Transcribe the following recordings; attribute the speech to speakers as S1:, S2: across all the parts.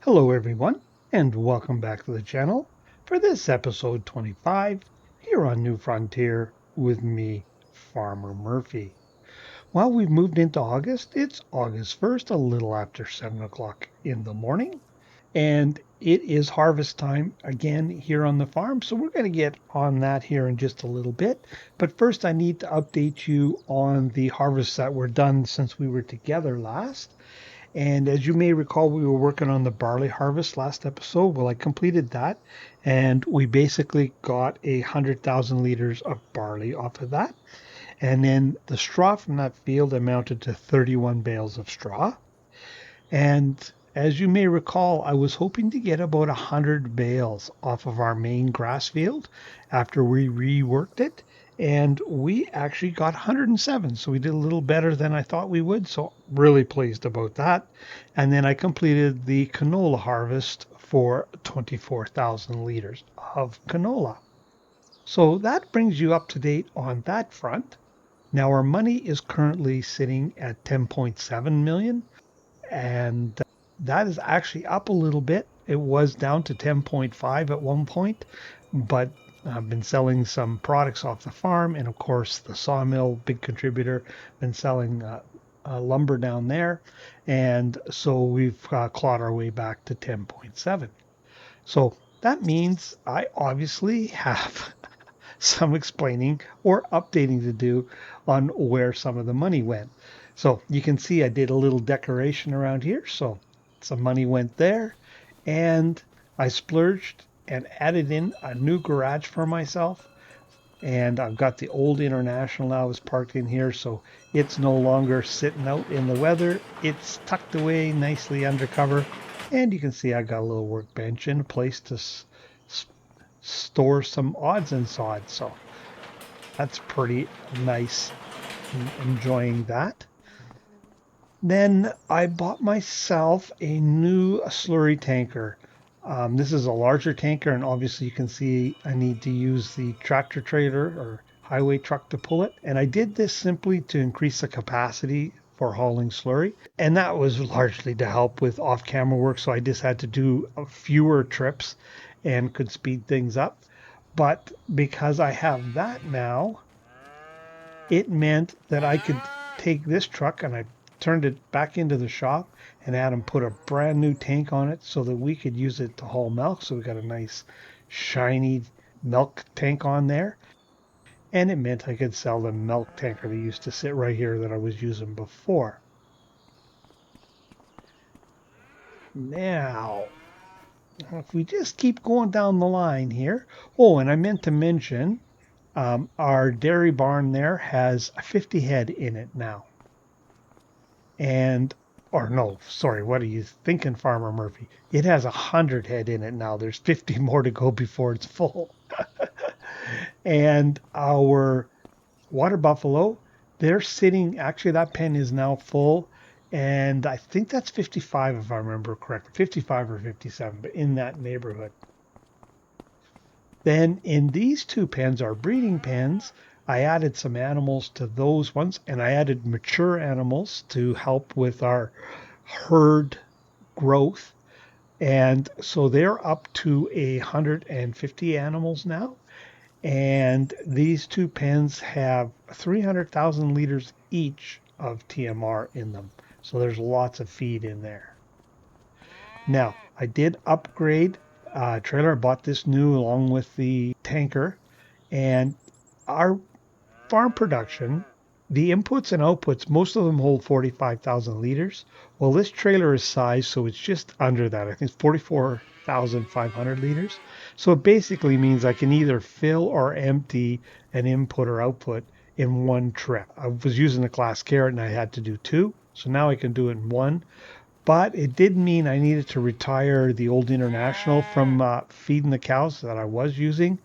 S1: Hello everyone, and welcome back to the channel for this episode 25 here on New Frontier with me, Farmer Murphy. Well, we've moved into August. It's August 1st, a little after 7 o'clock in the morning, and it is harvest time again here on the farm. So we're going to get on that here in just a little bit. But first, I need to update you on the harvests that were done since we were together last. And as you may recall, we were working on the barley harvest last episode. Well, I completed that, and we basically got 100,000 liters of barley off of that. And then the straw from that field amounted to 31 bales of straw. And as you may recall, I was hoping to get about 100 bales off of our main grass field after we reworked it. And we actually got 107. So we did a little better than I thought we would. So really pleased about that. And then I completed the canola harvest for 24,000 liters of canola. So that brings you up to date on that front. Now our money is currently sitting at 10.7 million, and that is actually up a little bit. It was down to 10.5 at one point, but I've been selling some products off the farm, and of course the sawmill, big contributor, been selling lumber down there, and so we've clawed our way back to 10.7. So that means I obviously have some explaining or updating to do on where some of the money went. So you can see I did a little decoration around here. So some money went there, and I splurged and added in a new garage for myself. And I've got the old International now is parked in here, so it's no longer sitting out in the weather. It's tucked away nicely under cover. And you can see I got a little workbench and a place to store some odds and sods. So that's pretty nice. I'm enjoying that. Then I bought myself a new slurry tanker. This is a larger tanker, and obviously you can see I need to use the tractor trailer or highway truck to pull it. And I did this simply to increase the capacity for hauling slurry. And that was largely to help with off camera work. So I just had to do fewer trips and could speed things up. But because I have that now, it meant that I could take this truck, and I turned it back into the shop and had them put a brand new tank on it so that we could use it to haul milk. So we got a nice shiny milk tank on there. And it meant I could sell the milk tanker that used to sit right here that I was using before. Now, if we just keep going down the line here. Oh, and I meant to mention our dairy barn there has 50 head in it now. And, or no, sorry, what are you thinking, Farmer Murphy? It has 100 head in it now. There's 50 more to go before it's full. And our water buffalo, they're sitting, actually, that pen is now full. And I think that's 55, if I remember correctly, 55 or 57, but in that neighborhood. Then in these two pens, our breeding pens, I added some animals to those ones, and I added mature animals to help with our herd growth. And so they're up to 150 animals now. And these two pens have 300,000 liters each of TMR in them. So there's lots of feed in there. Now, I did upgrade trailer. I bought this new along with the tanker, and our farm production, the inputs and outputs, most of them hold 45,000 liters. Well, this trailer is sized so it's just under that. I think it's 44,500 liters. So it basically means I can either fill or empty an input or output in one trip. I was using a glass carrot and I had to do two. So now I can do it in one. But it did mean I needed to retire the old International from feeding the cows that I was using.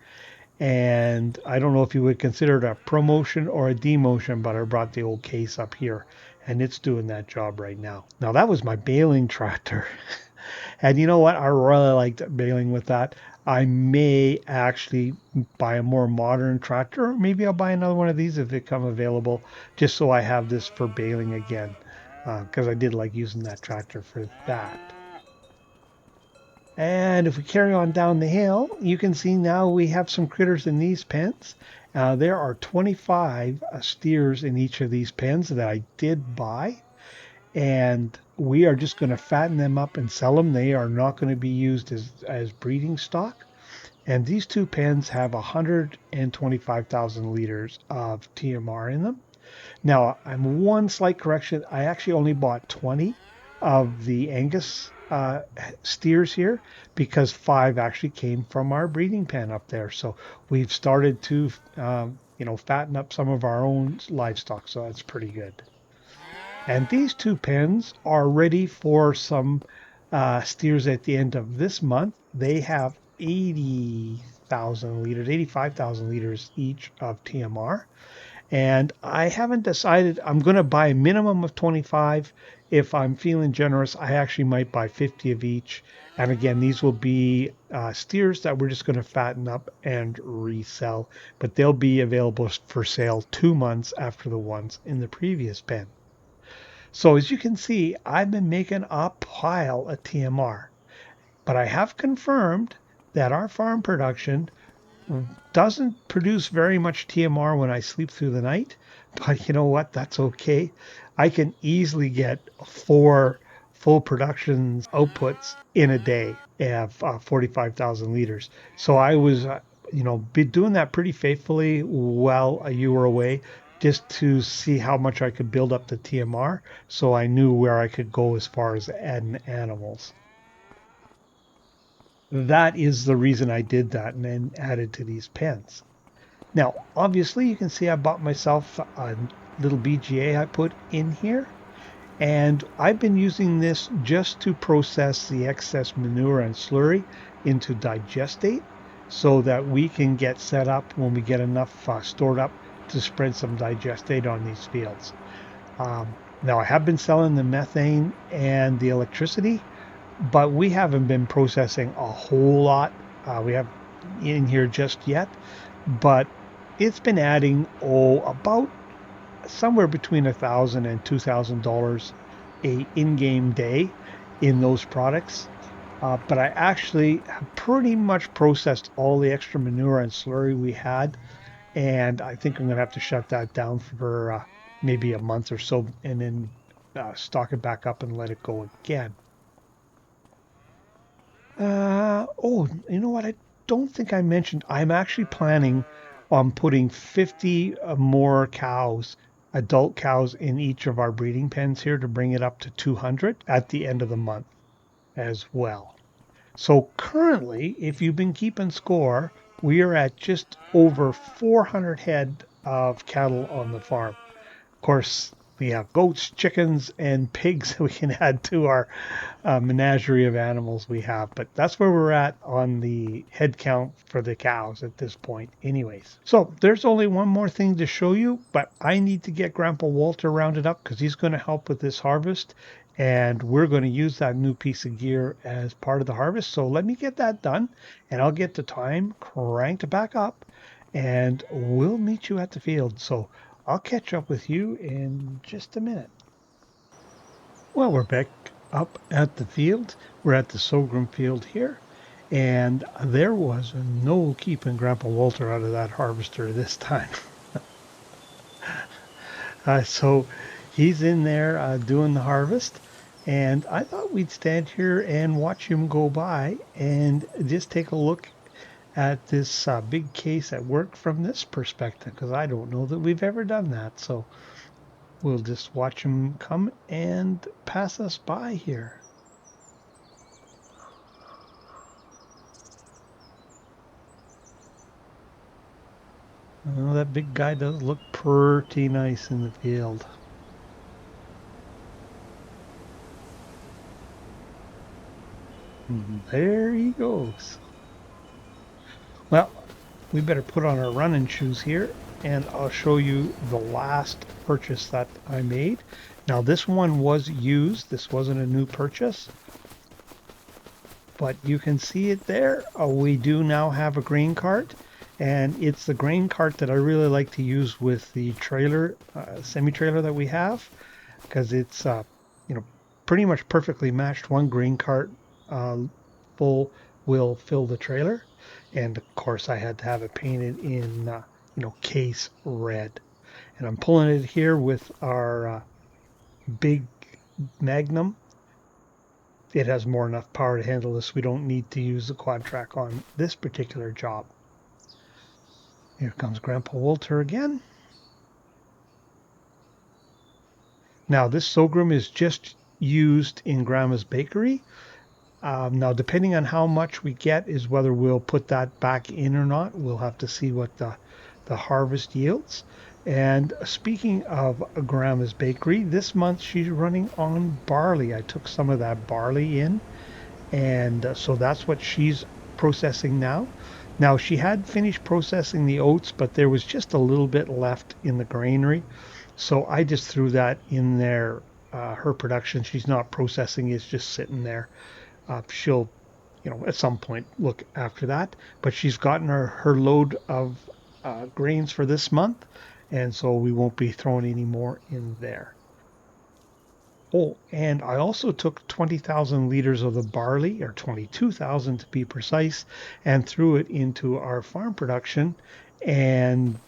S1: And I don't know if you would consider it a promotion or a demotion, but I brought the old case up here and it's doing that job right now. Now that was my baling tractor. And you know what? I really liked baling with that. I may actually buy a more modern tractor, or maybe I'll buy another one of these if they come available, just so I have this for baling again, because I did like using that tractor for that. And if we carry on down the hill, you can see now we have some critters in these pens. There are 25 steers in each of these pens that I did buy, and we are just going to fatten them up and sell them. They are not going to be used as breeding stock. And these two pens have 125,000 liters of TMR in them. Now, I'm one slight correction. I actually only bought 20 of the Angus steers here because 5 actually came from our breeding pen up there. So we've started to, fatten up some of our own livestock. So that's pretty good. And these two pens are ready for some steers at the end of this month. They have 80,000 liters, 85,000 liters each of TMR. And I haven't decided. I'm going to buy a minimum of 25. If I'm feeling generous, I actually might buy 50 of each. And again, these will be steers that we're just going to fatten up and resell, but they'll be available for sale 2 months after the ones in the previous pen. So as you can see, I've been making a pile of TMR, but I have confirmed that our farm production doesn't produce very much TMR when I sleep through the night, but you know what? That's okay. I can easily get 4 full productions outputs in a day of 45,000 liters. So I was, be doing that pretty faithfully while you were away, just to see how much I could build up the TMR, so I knew where I could go as far as adding animals. That is the reason I did that and then added to these pens. Now, obviously, you can see I bought myself a little BGA I put in here, and I've been using this just to process the excess manure and slurry into digestate so that we can get set up when we get enough stored up to spread some digestate on these fields. Now, I have been selling the methane and the electricity, but we haven't been processing a whole lot. We have in here just yet, but it's been adding about somewhere between $1,000 and $2,000 a in-game day in those products. But I actually have pretty much processed all the extra manure and slurry we had, and I think I'm gonna have to shut that down for maybe a month or so, and then stock it back up and let it go again. You know what? I don't think I mentioned. I'm actually planning on putting 50 more cows, adult cows, in each of our breeding pens here to bring it up to 200 at the end of the month as well. So currently, if you've been keeping score, we are at just over 400 head of cattle on the farm. Of course, we have goats, chickens, and pigs that we can add to our menagerie of animals we have. But that's where we're at on the head count for the cows at this point anyways. So there's only one more thing to show you, but I need to get Grandpa Walter rounded up because he's going to help with this harvest. And we're going to use that new piece of gear as part of the harvest. So let me get that done and I'll get the time cranked back up and we'll meet you at the field. So I'll catch up with you in just a minute. Well, we're back up at the field. We're at the sorghum field here, and there was no keeping Grandpa Walter out of that harvester this time. So he's in there doing the harvest, and I thought we'd stand here and watch him go by and just take a look at this big case at work from this perspective, because I don't know that we've ever done that. So we'll just watch him come and pass us by here. Oh, that big guy does look pretty nice in the field. There he goes. Well, we better put on our running shoes here and I'll show you the last purchase that I made. Now this one was used. This wasn't a new purchase, but you can see it there. We do now have a grain cart, and it's the grain cart that I really like to use with the trailer, semi-trailer that we have, because it's pretty much perfectly matched. One grain cart full full will fill the trailer. And of course, I had to have it painted in, case red. And I'm pulling it here with our big Magnum. It has more than enough power to handle this. We don't need to use the quad track on this particular job. Here comes Grandpa Walter again. Now this sorghum is just used in Grandma's bakery. Now depending on how much we get is whether we'll put that back in or not. We'll have to see what the harvest yields. And speaking of Grandma's bakery, this month she's running on barley. I took some of that barley in, and so that's what she's processing now. Now she had finished processing the oats, but there was just a little bit left in the granary, so I just threw that in there. Her production, she's not processing, it's just sitting there. She'll, at some point look after that, but she's gotten her load of grains for this month, and so we won't be throwing any more in there. Oh, and I also took 20,000 liters of the barley, or 22,000 to be precise, and threw it into our farm production and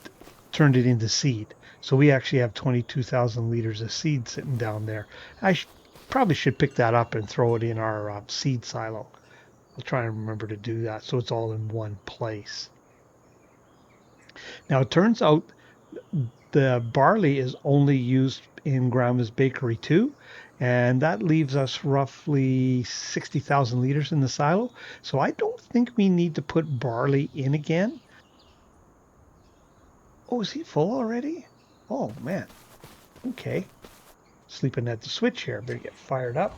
S1: turned it into seed. So we actually have 22,000 liters of seed sitting down there. Probably should pick that up and throw it in our seed silo. I'll try and remember to do that so it's all in one place. Now it turns out the barley is only used in Grandma's bakery too, and that leaves us roughly 60,000 liters in the silo. So I don't think we need to put barley in again. Oh, is he full already? Oh man. Okay. Sleeping at the switch here. Better get fired up.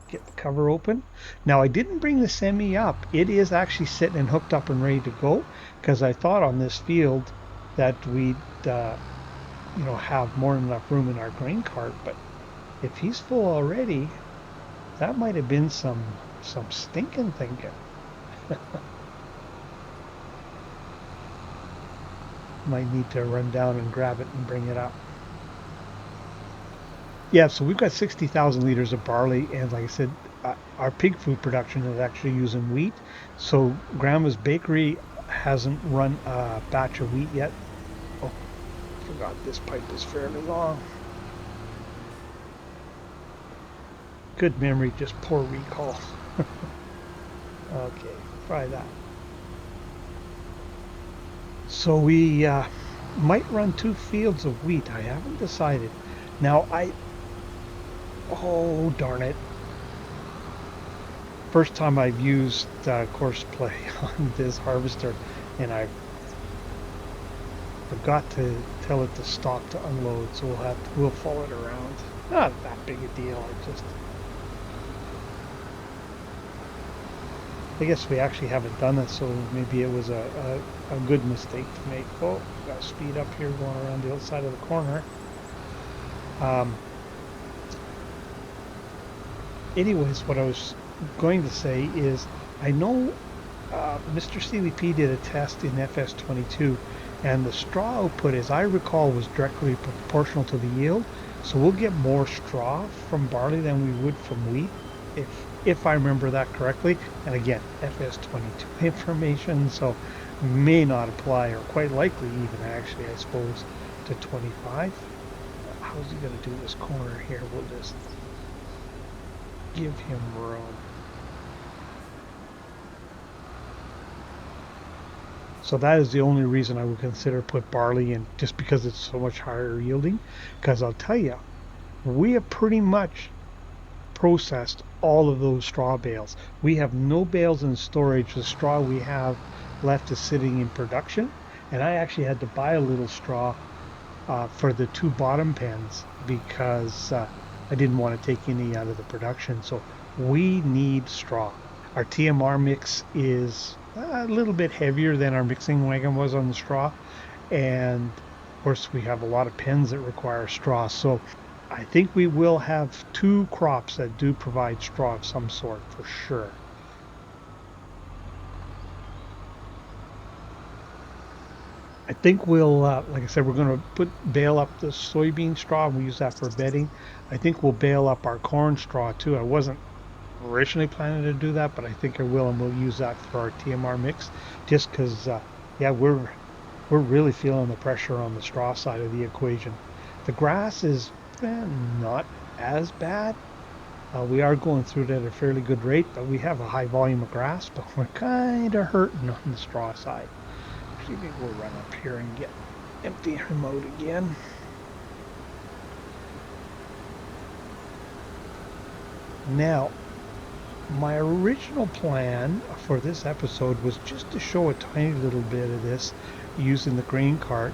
S1: Get the cover open. Now I didn't bring the semi up. It is actually sitting and hooked up and ready to go, because I thought on this field that we'd have more than enough room in our grain cart, but if he's full already, that might have been some stinking thinking. Might need to run down and grab it and bring it up. Yeah, so we've got 60,000 liters of barley, and like I said, our pig food production is actually using wheat. So Grandma's bakery hasn't run a batch of wheat yet. Oh, forgot this pipe is fairly long. Good memory, just poor recall. Okay, try that. So we might run 2 fields of wheat. I haven't decided. Now oh darn it. First time I've used Courseplay on this harvester, and I forgot to tell it to stop to unload, so we'll follow it around. Not that big a deal. I guess we actually haven't done it, so maybe it was a good mistake to make. Oh, got to speed up here going around the outside of the corner. Anyways, what I was going to say is I know Mr. CVP did a test in FS22, and the straw output, as I recall, was directly proportional to the yield. So we'll get more straw from barley than we would from wheat, if I remember that correctly. And again, FS22 information, so may not apply, or quite likely even actually, I suppose, to 25. How's he going to do this corner here? We'll just give him room. So that is the only reason I would consider put barley in, just because it's so much higher yielding. Because I'll tell you, we have pretty much processed all of those straw bales. We have no bales in storage. The straw we have left is sitting in production, and I actually had to buy a little straw for the 2 bottom pens, because I didn't want to take any out of the production. So we need straw. Our TMR mix is a little bit heavier than our mixing wagon was on the straw, and of course we have a lot of pens that require straw. So I think we will have 2 crops that do provide straw of some sort for sure. I think we'll, like I said, we're going to bale up the soybean straw, and we use that for bedding. I think we'll bale up our corn straw too. I wasn't originally planning to do that, but I think I will, and we'll use that for our TMR mix, just because, yeah, we're really feeling the pressure on the straw side of the equation. The grass is not as bad. We are going through it at a fairly good rate, but we have a high volume of grass, but we're kind of hurting on the straw side. Actually, maybe we'll run up here and get empty remote again. Now, my original plan for this episode was just to show a tiny little bit of this using the grain cart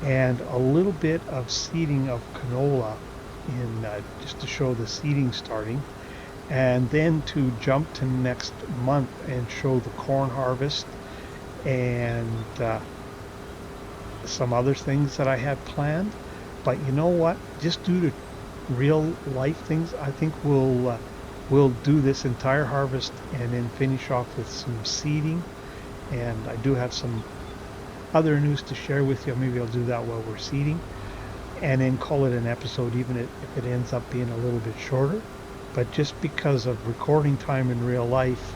S1: and a little bit of seeding of canola in just to show the seeding starting, and then to jump to next month and show the corn harvest and some other things that I had planned. But you know what? Just due to real life things, I think we'll do this entire harvest and then finish off with some seeding. And I do have some other news to share with you. Maybe I'll do that while we're seeding, and then call it an episode, even if it ends up being a little bit shorter. But just because of recording time in real life,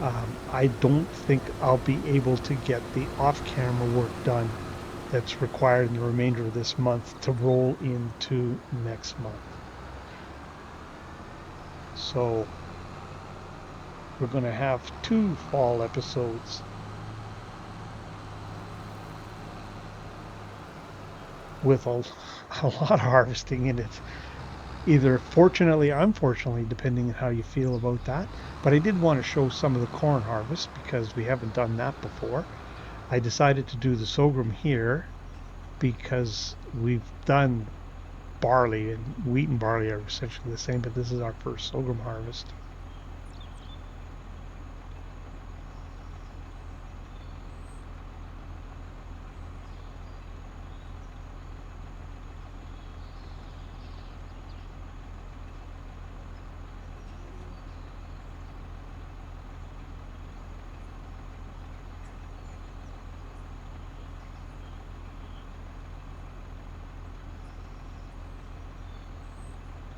S1: I don't think I'll be able to get the off-camera work done that's required in the remainder of this month to roll into next month. So we're going to have 2 fall episodes with a lot of harvesting in it. Either fortunately or unfortunately, depending on how you feel about that. But I did want to show some of the corn harvest because we haven't done that before. I decided to do the sorghum here because we've done barley, and wheat and barley are essentially the same, but this is our first sorghum harvest.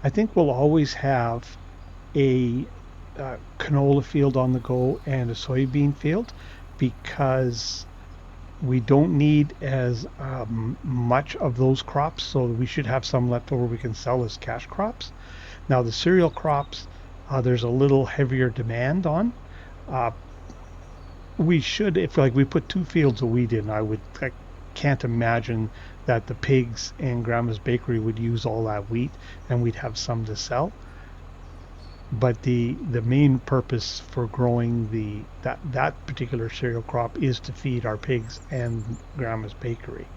S1: I think we'll always have a canola field on the go and a soybean field because we don't need as much of those crops, so we should have some left over we can sell as cash crops. Now the cereal crops, there's a little heavier demand on. Uh, we should, if like we put 2 fields of wheat in, I can't imagine that the pigs and Grandma's Bakery would use all that wheat, and we'd have some to sell. But the main purpose for growing that particular cereal crop is to feed our pigs and Grandma's Bakery.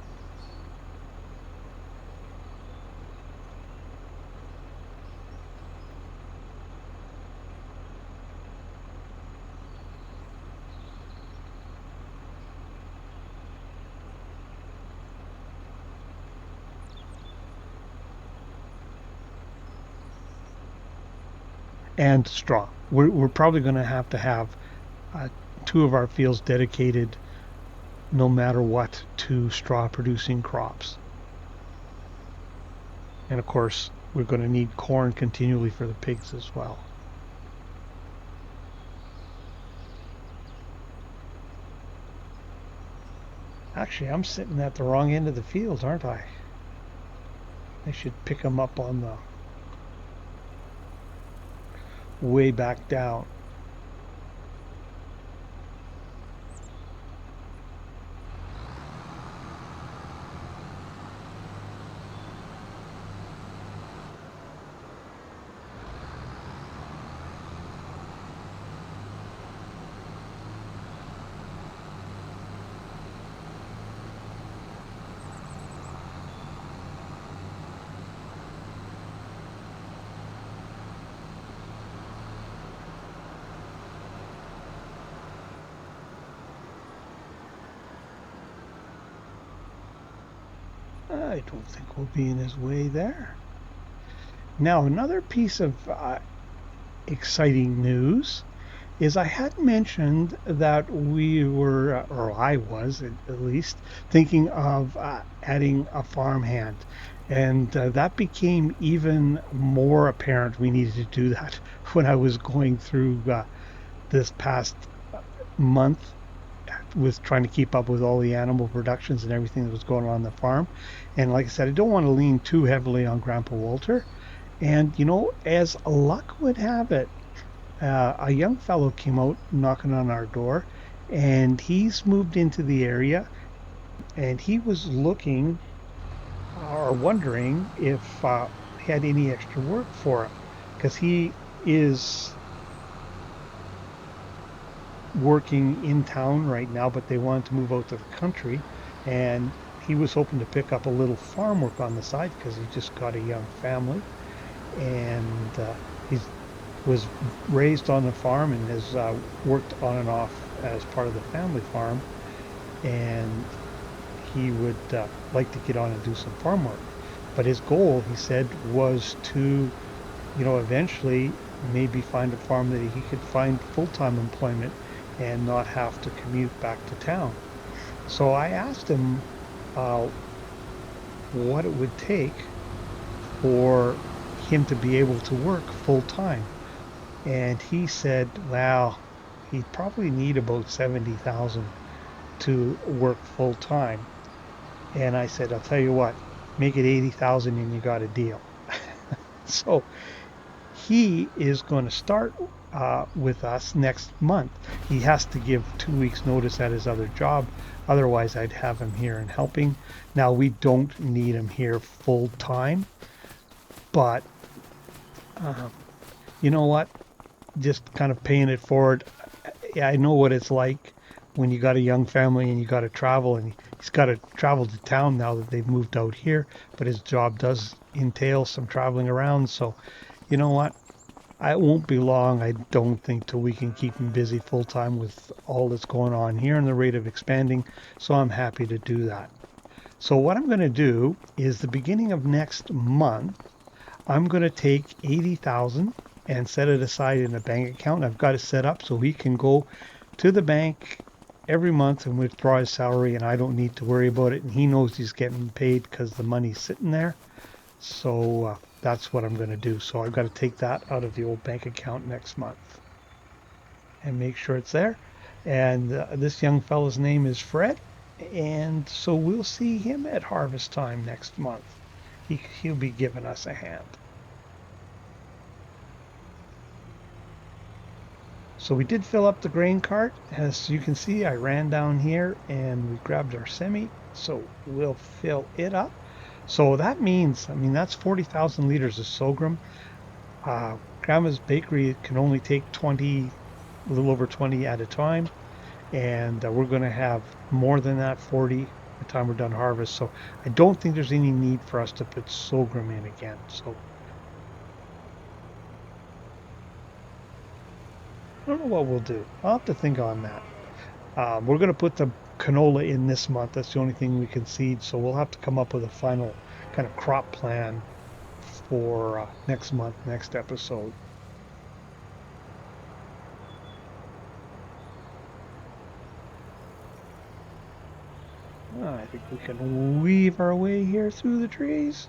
S1: And straw. We're probably going to have 2 of our fields dedicated, no matter what, to straw producing crops. And of course, we're going to need corn continually for the pigs as well. Actually, I'm sitting at the wrong end of the field, aren't I? I should pick them up on the way back down. I don't think we'll be in his way there. Now, another piece of exciting news is I had mentioned that we were, or I was at least, thinking of adding a farmhand. And that became even more apparent we needed to do that when I was going through this past month with trying to keep up with all the animal productions and everything that was going on the farm. And like I said, I don't want to lean too heavily on Grandpa Walter. And, as luck would have it, a young fellow came out knocking on our door, and he's moved into the area, and he was looking or wondering if he had any extra work for him because he is working in town right now, but they wanted to move out to the country, and he was hoping to pick up a little farm work on the side because he just got a young family, and he was raised on the farm and has worked on and off as part of the family farm, and he would like to get on and do some farm work. But his goal, he said, was to, eventually maybe find a farm that he could find full-time employment and not have to commute back to town. So I asked him uh, what it would take for him to be able to work full time. And he said, well, he'd probably need about 70,000 to work full time. And I said, I'll tell you what, make it 80,000 and you got a deal. So he is going to start with us next month. He has to give 2 weeks notice at his other job. Otherwise, I'd have him here and helping. Now, we don't need him here full time, but uh, you know what? Just kind of paying it forward. Yeah, I know what it's like when you got a young family and you got to travel, and he's got to travel to town now that they've moved out here, but his job does entail some traveling around. So, you know what? It won't be long, I don't think, till we can keep him busy full time with all that's going on here and the rate of expanding. So I'm happy to do that. So what I'm going to do is the beginning of next month, I'm going to take 80,000 and set it aside in a bank account. I've got it set up so he can go to the bank every month and withdraw his salary, and I don't need to worry about it. And he knows he's getting paid because the money's sitting there. So that's what I'm going to do. So I've got to take that out of the old bank account next month and make sure it's there. And this young fellow's name is Fred. And so we'll see him at harvest time next month. He'll be giving us a hand. So we did fill up the grain cart. As you can see, I ran down here and we grabbed our semi. So we'll fill it up. So that means, that's 40,000 liters of sorghum. Grandma's bakery can only take 20, a little over 20 at a time. And we're going to have more than that, 40 by the time we're done harvest. So I don't think there's any need for us to put sorghum in again. So I don't know what we'll do. I'll have to think on that. We're going to put the canola in this month. That's the only thing we can seed. So we'll have to come up with a final kind of crop plan for next month, next episode. I think we can weave our way here through the trees.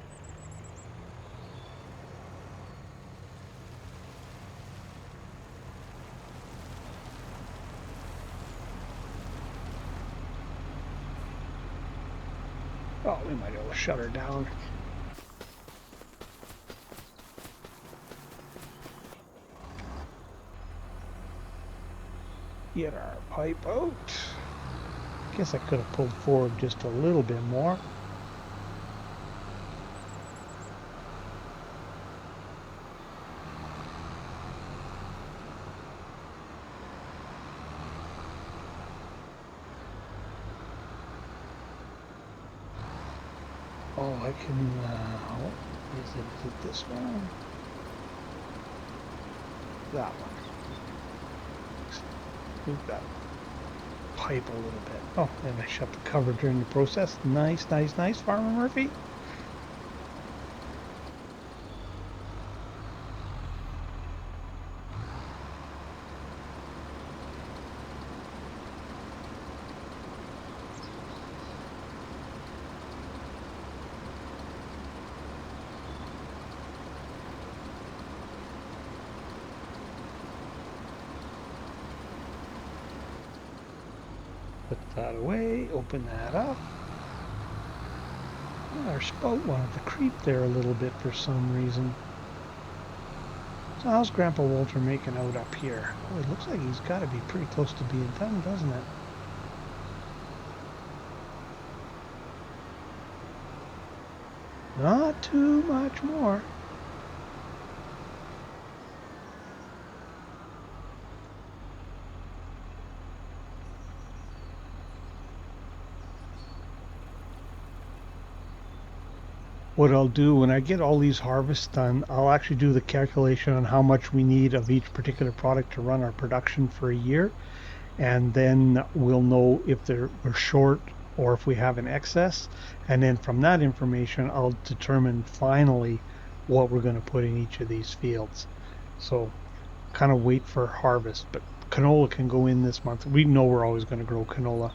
S1: Oh, we might be able to shut her down. Get our pipe out. Guess I could have pulled forward just a little bit more. Oh, I can, is it this one? That one. Move that pipe a little bit. Oh, and I shut the cover during the process. Nice, nice, nice, Farmer Murphy. Put that away, open that up. Well, our spout wanted to creep there a little bit for some reason. So how's Grandpa Walter making out up here? Oh, it looks like he's got to be pretty close to being done, doesn't it? Not too much more. What I'll do when I get all these harvests done, I'll actually do the calculation on how much we need of each particular product to run our production for a year. And then we'll know if we're short or if we have an excess. And then from that information, I'll determine finally what we're going to put in each of these fields. So kind of wait for harvest, but canola can go in this month. We know we're always going to grow canola,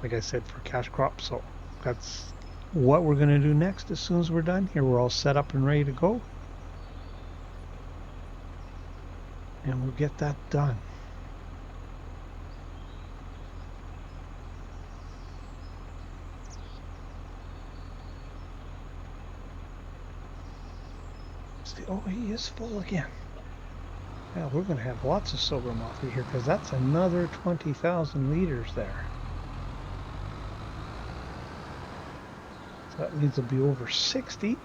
S1: like I said, for cash crops. So that's what we're going to do next as soon as we're done here. We're all set up and ready to go. And we'll get that done. Oh, he is full again. Well, we're going to have lots of sorghum off of here because that's another 20,000 liters there. So that means it'll be over 60.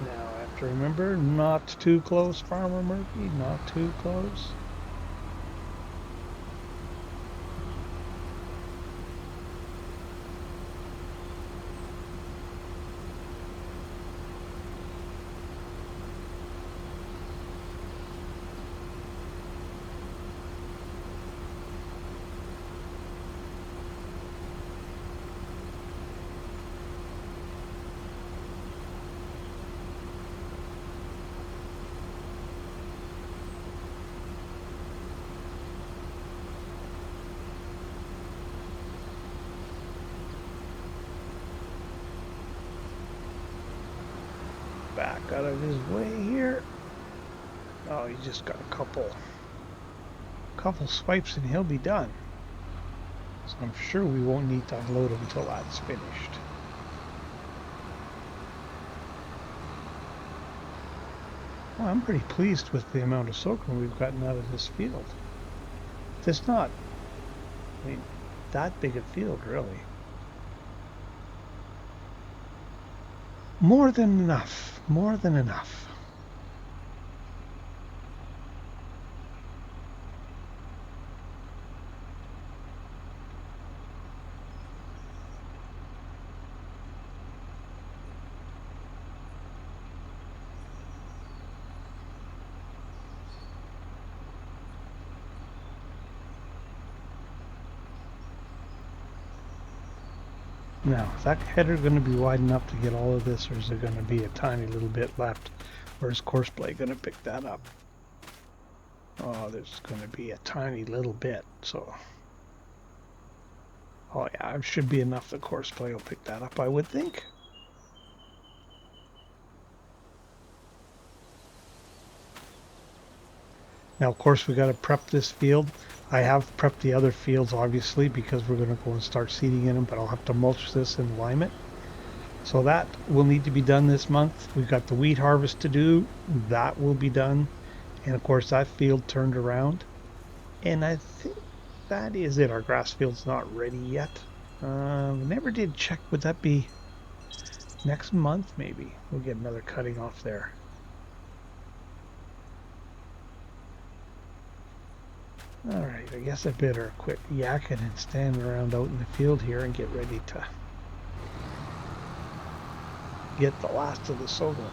S1: Now I have to remember not too close, Farmer Murphy, not too close. Back out of his way here. Oh, he just got a couple swipes and he'll be done. So I'm sure we won't need to unload him until that's finished. Well, I'm pretty pleased with the amount of sorghum we've gotten out of this field. It's not, I mean, that big a field, really. More than enough. More than enough. Now, is that header going to be wide enough to get all of this, or is there going to be a tiny little bit left? Or is course play going to pick that up? Oh, there's going to be a tiny little bit, so... Oh yeah, it should be enough the course play will pick that up, I would think. Now, of course, we got to prep this field. I have prepped the other fields, obviously, because we're going to go and start seeding in them, but I'll have to mulch this and lime it. So that will need to be done this month. We've got the wheat harvest to do. That will be done. And of course, that field turned around. And I think that is it. Our grass field's not ready yet. Never did check. Would that be next month, maybe? We'll get another cutting off there. Alright, I guess I better quit yakking and stand around out in the field here and get ready to get the last of the sorghum.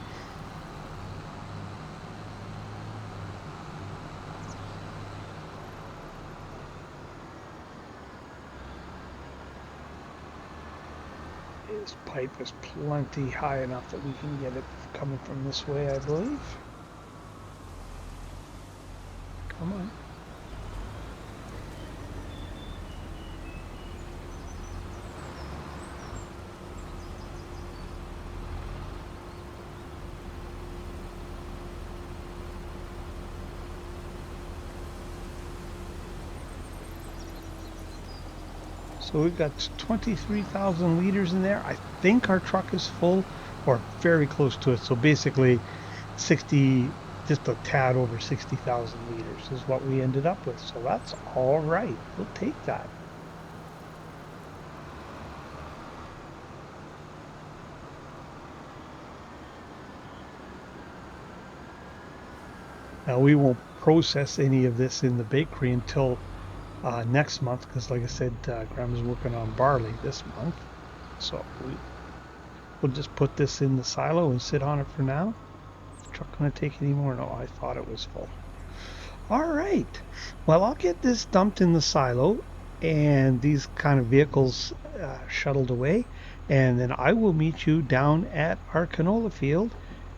S1: This pipe is plenty high enough that we can get it coming from this way, I believe. Come on. So we've got 23,000 liters in there. I think our truck is full or very close to it. So basically 60, just a tad over 60,000 liters is what we ended up with. So that's all right. We'll take that. Now we won't process any of this in the bakery until next month because, like I said, Grandma's working on barley this month. So we'll just put this in the silo and sit on it for now. Is the truck going to take any more? No, I thought it was full. All right. Well, I'll get this dumped in the silo and these kind of vehicles shuttled away. And then I will meet you down at our canola field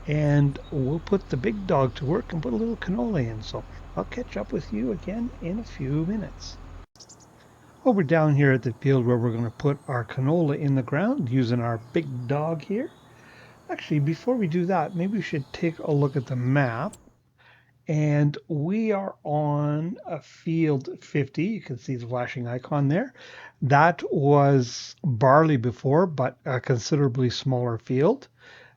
S1: and we'll put the big dog to work and put a little canola in. So I'll catch up with you again in a few minutes. Well, we're down here at the field where we're going to put our canola in the ground using our big dog here. Actually, before we do that, maybe we should take a look at the map. And we are on a field 50. You can see the flashing icon there. That was barley before, but a considerably smaller field.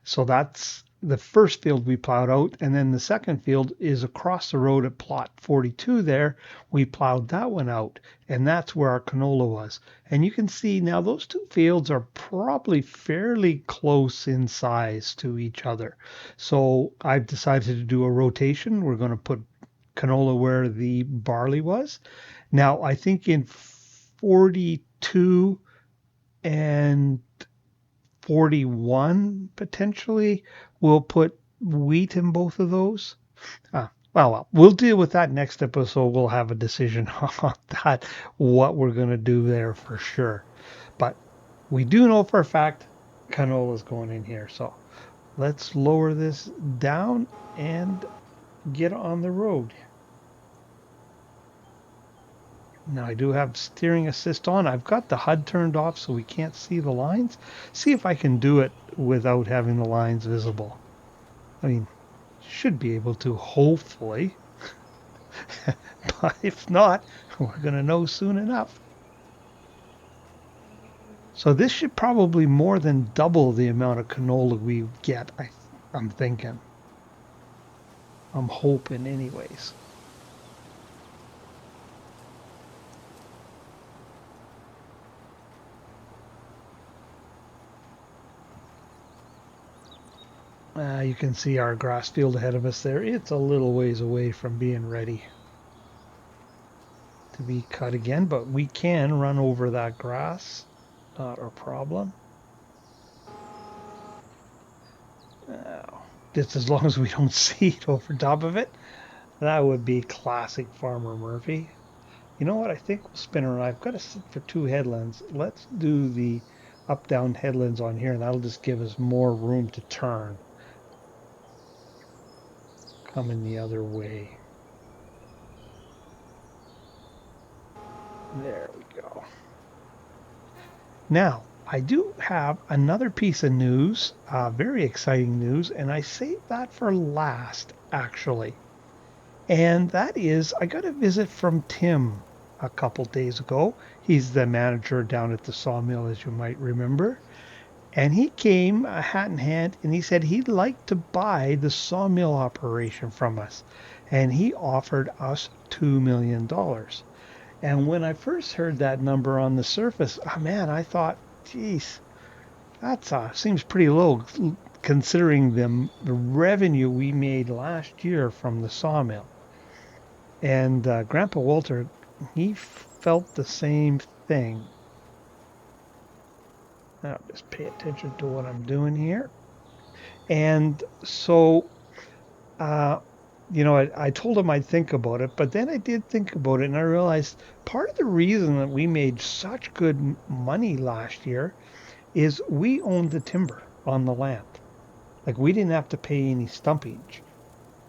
S1: So that's the first field we plowed out. And then the second field is across the road at plot 42 there. We plowed that one out. And that's where our canola was. And you can see now those two fields are probably fairly close in size to each other. So I've decided to do a rotation. We're going to put canola where the barley was. Now, I think in 42 and 41 potentially, we'll put wheat in both of those. Well, we'll deal with that next episode. We'll have a decision on that, what we're going to do there for sure. But we do know for a fact canola's going in here. So let's lower this down and get on the road. Now I do have steering assist on. I've got the HUD turned off so we can't see the lines. See if I can do it without having the lines visible. I mean, should be able to, hopefully. But if not, we're going to know soon enough. So this should probably more than double the amount of canola we get, I'm thinking. I'm hoping anyways. You can see our grass field ahead of us there. It's a little ways away from being ready to be cut again, but we can run over that grass. Not a problem. Just as long as we don't seed over top of it. That would be classic Farmer Murphy. You know what? I think we'll spin around. I've got to sit for two headlands. Let's do the up-down headlands on here, and that'll just give us more room to turn. Coming the other way. There we go. Now, I do have another piece of news, very exciting news, and I saved that for last, actually. And that is, I got a visit from Tim a couple days ago. He's the manager down at the sawmill, as you might remember. And he came, a hat in hand, and he said he'd like to buy the sawmill operation from us. And he offered us $2 million. And when I first heard that number on the surface, oh man, I thought, geez, that seems pretty low considering the revenue we made last year from the sawmill. And Grandpa Walter, he felt the same thing. Now just pay attention to what I'm doing here. And so, uh, I told him I'd think about it, but then I did think about it and I realized part of the reason that we made such good money last year is we owned the timber on the land. Like we didn't have to pay any stumpage.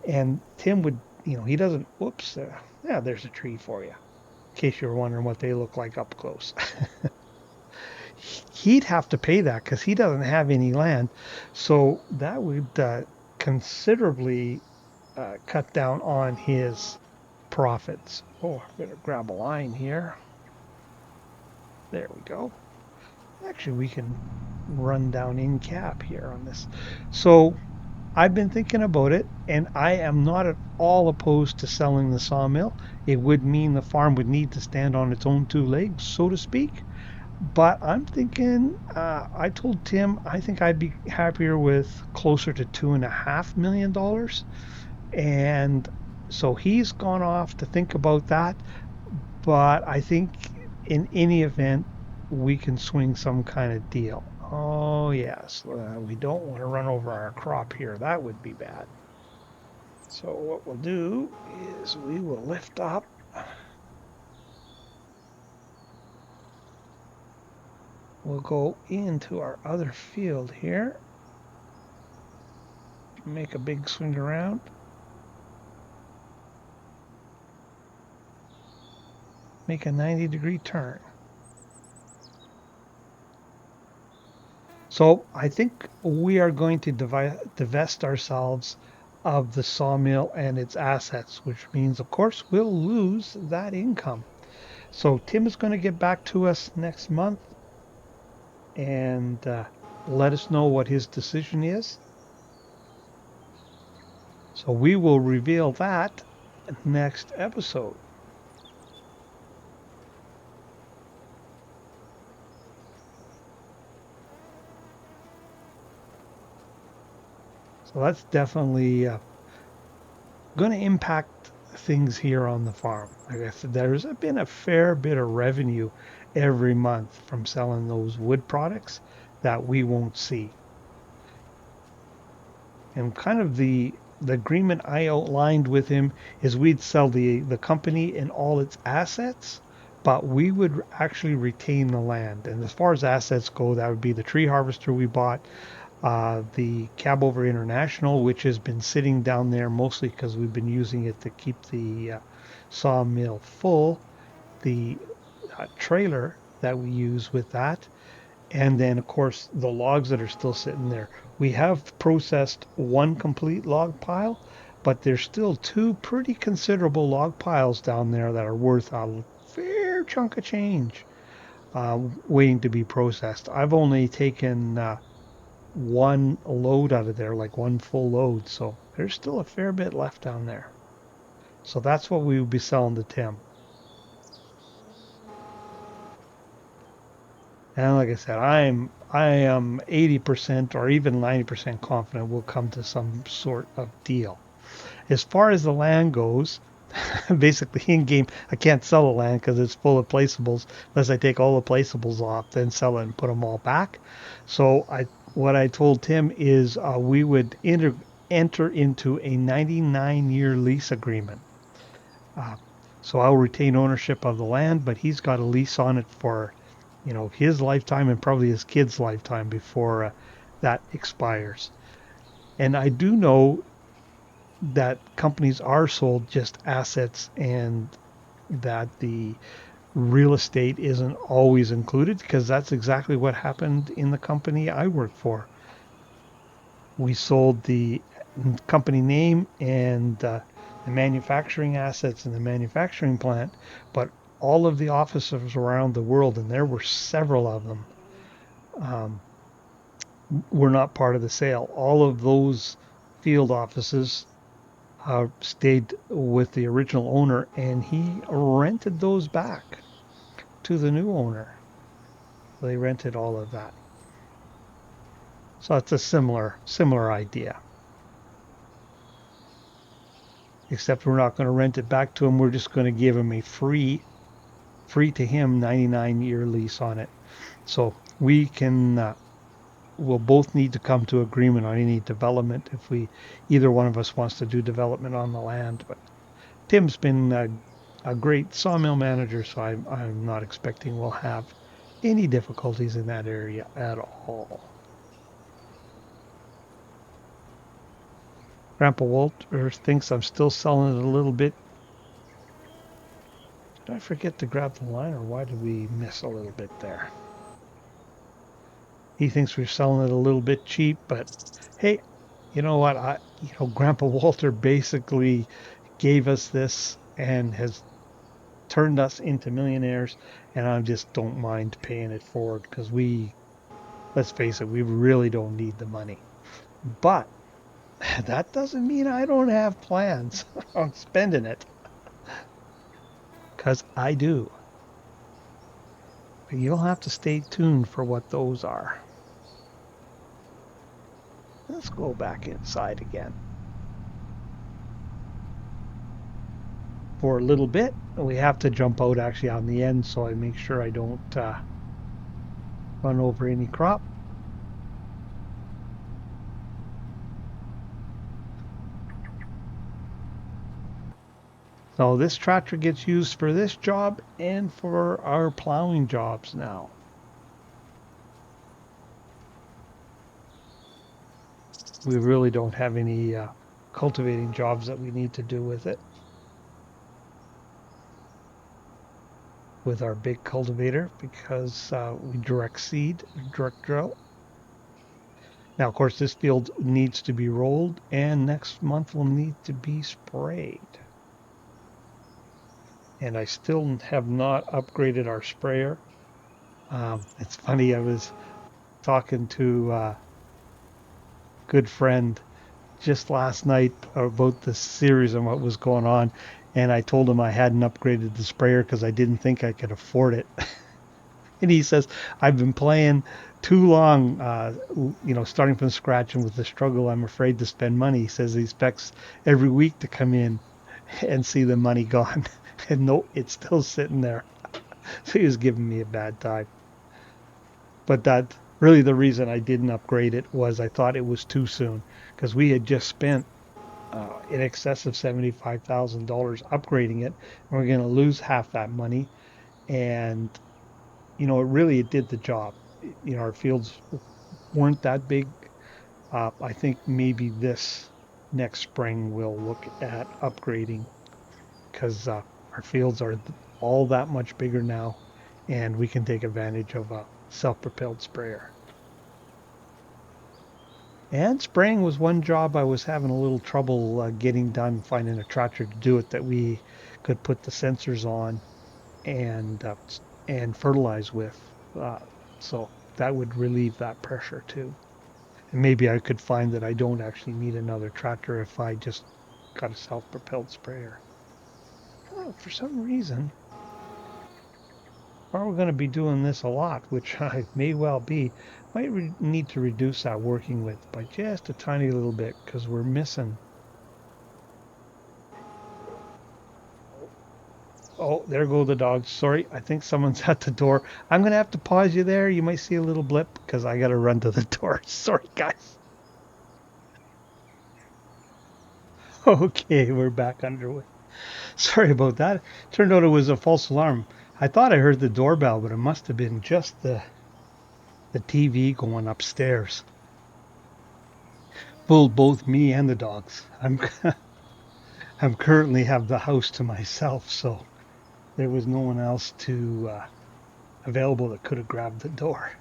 S1: And Tim would, he doesn't, whoops, yeah, there's a tree for you, in case you were wondering what they look like up close. He'd have to pay that because he doesn't have any land. So that would considerably cut down on his profits. Oh, I'm going to grab a line here. There we go. Actually, we can run down in cap here on this. So I've been thinking about it, and I am not at all opposed to selling the sawmill. It would mean the farm would need to stand on its own two legs, so to speak. But I'm thinking, I told Tim I think I'd be happier with closer to $2.5 million. And so he's gone off to think about that. But I think in any event, we can swing some kind of deal. Oh, yes. We don't want to run over our crop here. That would be bad. So what we'll do is we will lift up. We'll go into our other field here. Make a big swing around. Make a 90-degree turn. So I think we are going to divest ourselves of the sawmill and its assets, which means, of course, we'll lose that income. So Tim is going to get back to us next month and let us know what his decision is. So we will reveal that next episode. So that's definitely going to impact things here on the farm. Like I said, there's been a fair bit of revenue every month from selling those wood products that we won't see. And kind of the agreement I outlined with him is we'd sell the company and all its assets, but we would actually retain the land. And as far as assets go, that would be the tree harvester we bought, the Cab Over International, which has been sitting down there mostly because we've been using it to keep the sawmill full, the trailer that we use with that, and then of course the logs that are still sitting there. We have processed one complete log pile, but there's still two pretty considerable log piles down there that are worth a fair chunk of change waiting to be processed. I've only taken one load out of there, like one full load. So there's still a fair bit left down there. So that's what we would be selling to Tim. And like I said, I am 80% or even 90% confident we'll come to some sort of deal. As far as the land goes, basically in game, I can't sell the land because it's full of placeables unless I take all the placeables off, then sell it and put them all back. So what I told Tim is we would enter into a 99-year lease agreement. Uh, so I'll retain ownership of the land, but he's got a lease on it for, his lifetime and probably his kid's lifetime before that expires. And I do know that companies are sold just assets and that the real estate isn't always included because that's exactly what happened in the company I work for. We sold the company name and the manufacturing assets in the manufacturing plant, but all of the offices around the world, and there were several of them, um, were not part of the sale. All of those field offices stayed with the original owner, and he rented those back to the new owner. They rented all of that. So it's a similar idea. Except we're not going to rent it back to him. We're just going to give him a free to him 99-year lease on it. So we can we'll both need to come to agreement on any development if we either one of us wants to do development on the land. But Tim's been a great sawmill manager, so I'm not expecting we'll have any difficulties in that area at all. Grandpa Walter thinks I'm still selling it a little bit. Did I forget to grab the line, or why did we miss a little bit there? He thinks we're selling it a little bit cheap, but hey, you know what? Grandpa Walter basically gave us this and has turned us into millionaires, and I just don't mind paying it forward because let's face it, we really don't need the money. But that doesn't mean I don't have plans on spending it, because I do. But you'll have to stay tuned for what those are. Let's go back inside again. For a little bit, we have to jump out actually on the end, so I make sure I don't run over any crop. So this tractor gets used for this job and for our plowing jobs now. We really don't have any cultivating jobs that we need to do with it. With our big cultivator because we direct seed, direct drill. Now, of course, this field needs to be rolled and next month will need to be sprayed. And I still have not upgraded our sprayer. It's funny, I was talking to a good friend just last night about the series and what was going on. And I told him I hadn't upgraded the sprayer because I didn't think I could afford it. And he says, I've been playing too long, starting from scratch, and with the struggle, I'm afraid to spend money. He says he expects every week to come in and see the money gone. And no, it's still sitting there. So he was giving me a bad time. But that really the reason I didn't upgrade it was I thought it was too soon because we had just spent in excess of $75,000 upgrading it, and we're going to lose half that money. And it did the job. Our fields weren't that big. I think maybe this next spring we'll look at upgrading because our fields are all that much bigger now, and we can take advantage of a self-propelled sprayer. And spraying was one job I was having a little trouble getting done, finding a tractor to do it that we could put the sensors on and fertilize with. So that would relieve that pressure too. And maybe I could find that I don't actually need another tractor if I just got a self-propelled sprayer. For some reason, we're going to be doing this a lot, which I may well be. Might need to reduce that working width by just a tiny little bit because we're missing. Oh, there go the dogs. Sorry, I think someone's at the door. I'm going to have to pause you there. You might see a little blip because I got to run to the door. Sorry, guys. Okay, we're back underway. Sorry about that. Turned out it was a false alarm. I thought I heard the doorbell, but it must have been just the TV going upstairs. Fooled both me and the dogs. I'm currently have the house to myself, so there was no one else to available that could have grabbed the door.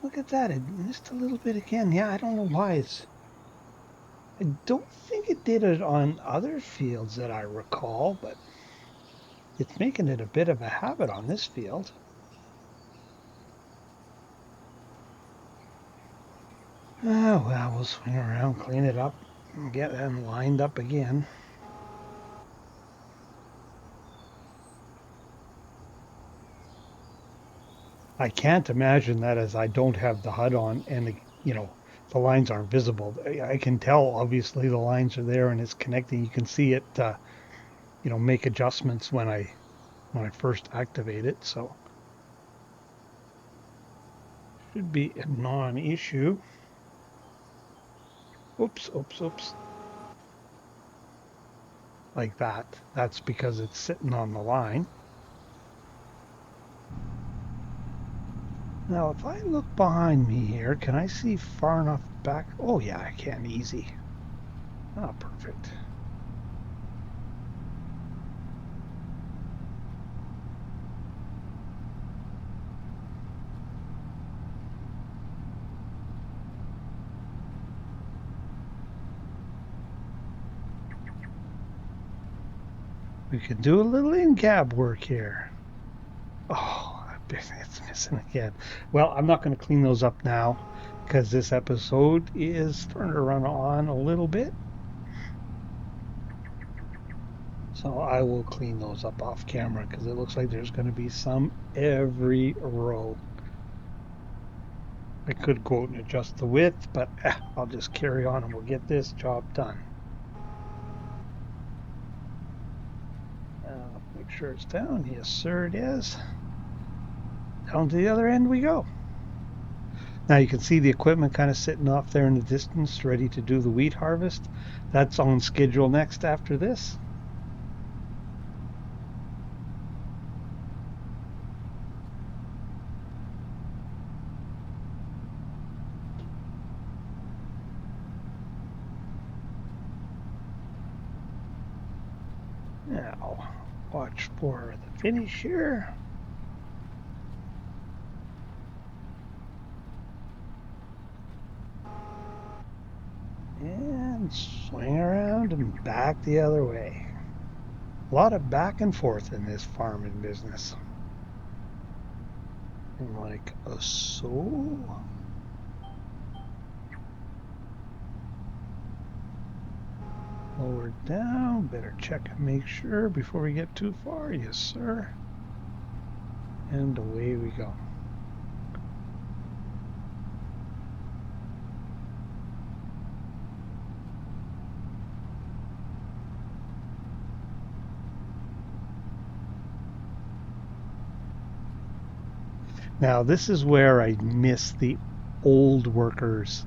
S1: Look at that! It missed a little bit again. Yeah, I don't know why it's. I don't think it did it on other fields that I recall, but it's making it a bit of a habit on this field. Oh, well, we'll swing around, clean it up, and get them lined up again. I can't imagine that as I don't have the HUD on and the lines aren't visible. I can tell obviously the lines are there and it's connecting. You can see it, make adjustments when I first activate it. So should be a non-issue. Oops, oops, oops. Like that. That's because it's sitting on the line. Now, if I look behind me here, can I see far enough back? Oh, yeah, I can. Easy. Oh, perfect. We can do a little in-cab work here. Oh, it's missing again. Well, I'm not going to clean those up now because this episode is starting to run on a little bit. So I will clean those up off camera because it looks like there's going to be some every row. I could go out and adjust the width, but I'll just carry on and we'll get this job done. Make sure it's down. Yes, sir, it is. Down to the other end we go. Now you can see the equipment kind of sitting off there in the distance, ready to do the wheat harvest. That's on schedule next after this. Now, watch for the finish here. And swing around and back the other way. A lot of back and forth in this farming business. Like so. Lower down. Better check and make sure before we get too far. Yes, sir. And away we go. Now this is where I miss the old workers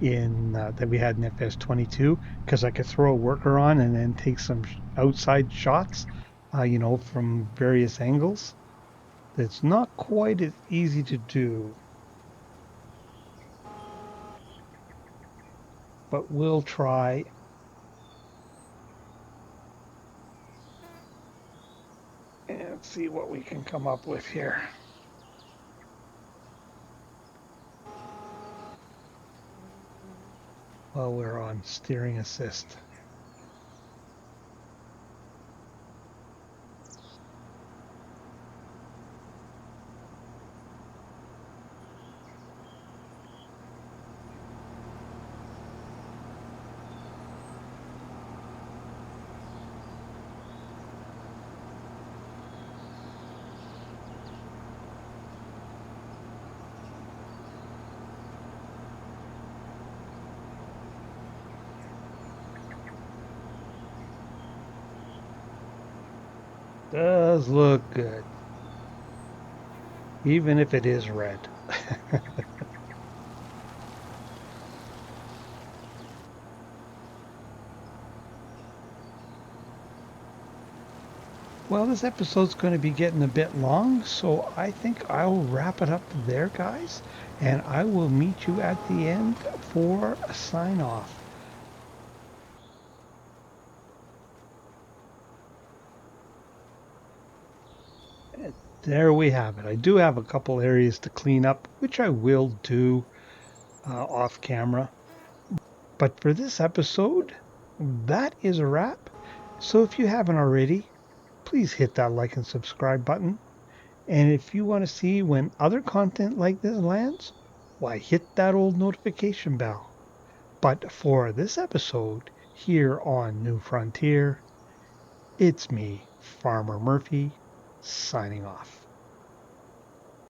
S1: in that we had in FS22 because I could throw a worker on and then take some outside shots, from various angles. It's not quite as easy to do, but we'll try. And see what we can come up with here. While we're on steering assist. Does look good, even if it is red. Well, this episode's going to be getting a bit long, so I think I'll wrap it up there, guys, and I will meet you at the end for a sign off. There we have it. I do have a couple areas to clean up, which I will do off camera. But for this episode, that is a wrap. So if you haven't already, please hit that like and subscribe button. And if you want to see when other content like this lands, why hit that old notification bell. But for this episode here on New Frontier, it's me, Farmer Murphy, signing off.